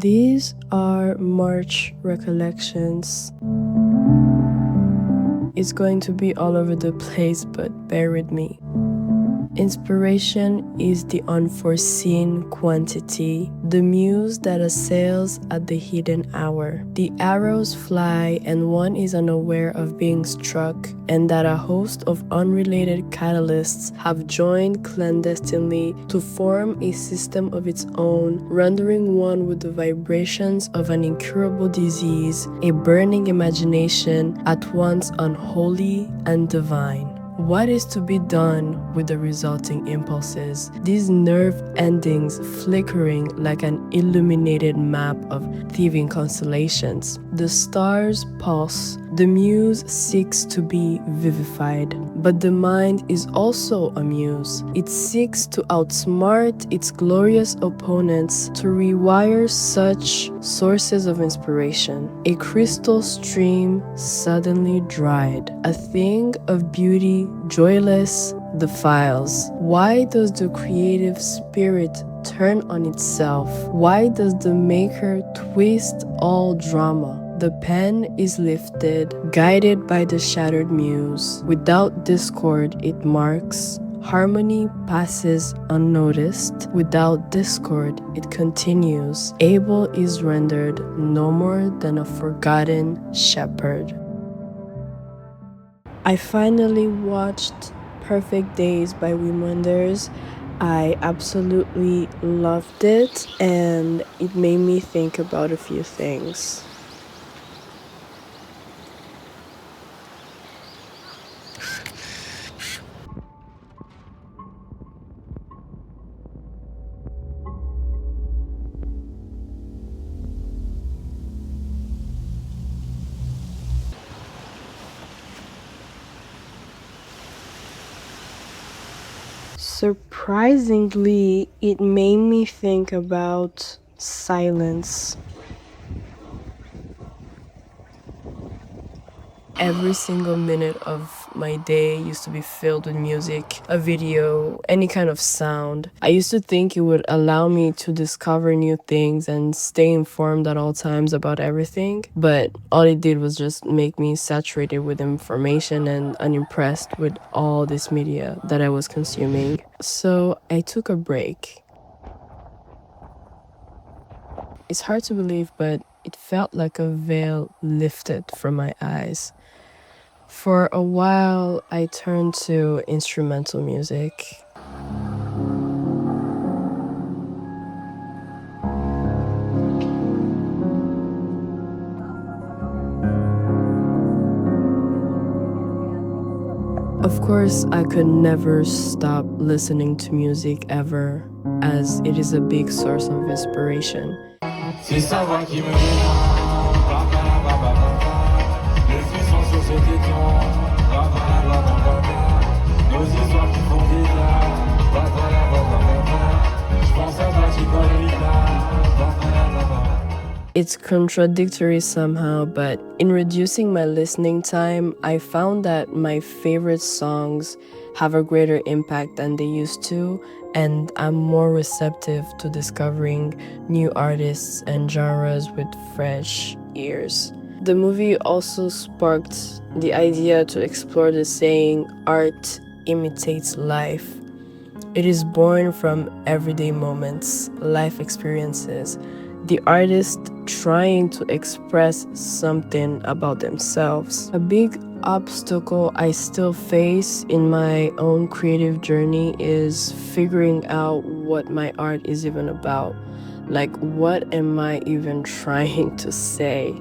These are March recollections. It's going to be all over the place, but bear with me. Inspiration is the unforeseen quantity, the muse that assails at the hidden hour. The arrows fly and one is unaware of being struck, and that a host of unrelated catalysts have joined clandestinely to form a system of its own, rendering one with the vibrations of an incurable disease, a burning imagination at once unholy and divine. What is to be done with the resulting impulses? These nerve endings flickering like an illuminated map of thieving constellations. The stars pulse. The muse seeks to be vivified, but the mind is also a muse. It seeks to outsmart its glorious opponents, to rewire such sources of inspiration. A crystal stream suddenly dried, a thing of beauty joyless defiles. Why does the creative spirit turn on itself? Why does the maker twist all drama? The pen is lifted, guided by the shattered muse. Without discord, it marks. Harmony passes unnoticed. Without discord, it continues. Abel is rendered no more than a forgotten shepherd. I finally watched Perfect Days by Wim Wenders. I absolutely loved it, and it made me think about a few things. Surprisingly, it made me think about silence. Every single minute of my day used to be filled with music, a video, any kind of sound. I used to think it would allow me to discover new things and stay informed at all times about everything, but all it did was just make me saturated with information and unimpressed with all this media that I was consuming. So I took a break. It's hard to believe, but it felt like a veil lifted from my eyes. For a while, I turned to instrumental music. Of course, I could never stop listening to music ever, as it is a big source of inspiration. C'est sa voix qui me le frisson sur ce téton, nos histoires qui font bizarre, je pense à toi, tu connais It's contradictory somehow, but in reducing my listening time, I found that my favorite songs have a greater impact than they used to, and I'm more receptive to discovering new artists and genres with fresh ears. The movie also sparked the idea to explore the saying, art imitates life. It is born from everyday moments, life experiences, the artist trying to express something about themselves. A big obstacle I still face in my own creative journey is figuring out what my art is even about. Like, what am I even trying to say?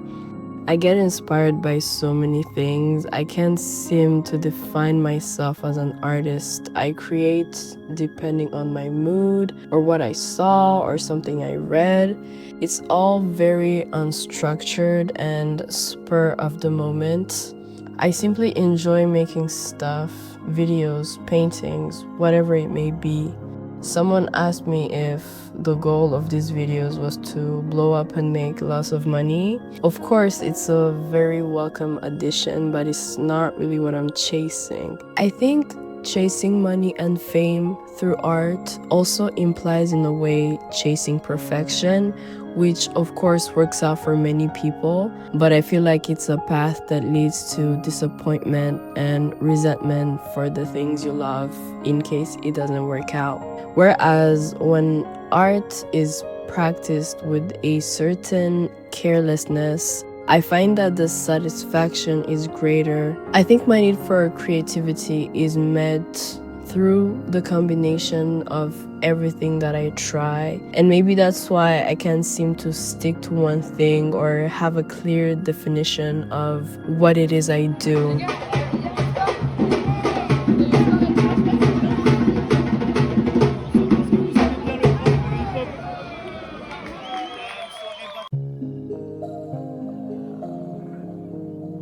I get inspired by so many things. I can't seem to define myself as an artist. I create depending on my mood or what I saw or something I read. It's all very unstructured and spur of the moment. I simply enjoy making stuff, videos, paintings, whatever it may be. Someone asked me if the goal of these videos was to blow up and make lots of money. Of course, it's a very welcome addition, but it's not really what I'm chasing. I think chasing money and fame through art also implies, in a way, chasing perfection, which of course works out for many people, but I feel like it's a path that leads to disappointment and resentment for the things you love in case it doesn't work out. Whereas when art is practiced with a certain carelessness, I find that the satisfaction is greater. I think my need for creativity is met through the combination of everything that I try. And maybe that's why I can't seem to stick to one thing or have a clear definition of what it is I do.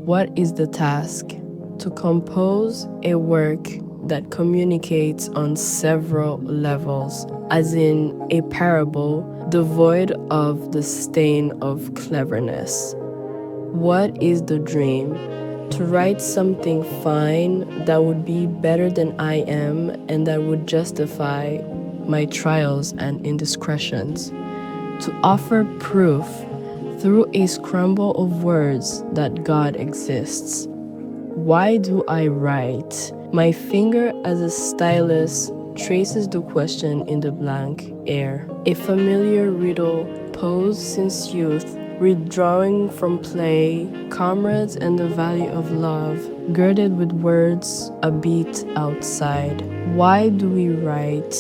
What is the task? To compose a work that communicates on several levels, as in a parable devoid of the stain of cleverness. What is the dream? To write something fine that would be better than I am and that would justify my trials and indiscretions. To offer proof through a scramble of words that God exists. Why do I write? My finger as a stylus traces the question in the blank air. A familiar riddle posed since youth, withdrawing from play, comrades and the value of love, girded with words a beat outside. Why do we write?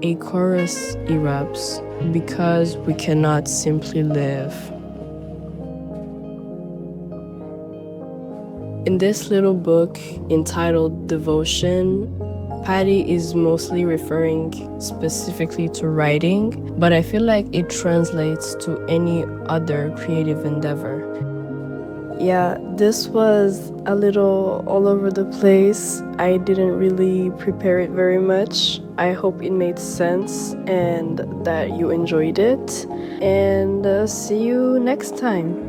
A chorus erupts because we cannot simply live. In this little book entitled Devotion, Patty is mostly referring specifically to writing, but I feel like it translates to any other creative endeavor. Yeah, this was a little all over the place. I didn't really prepare it very much. I hope it made sense and that you enjoyed it. And see you next time.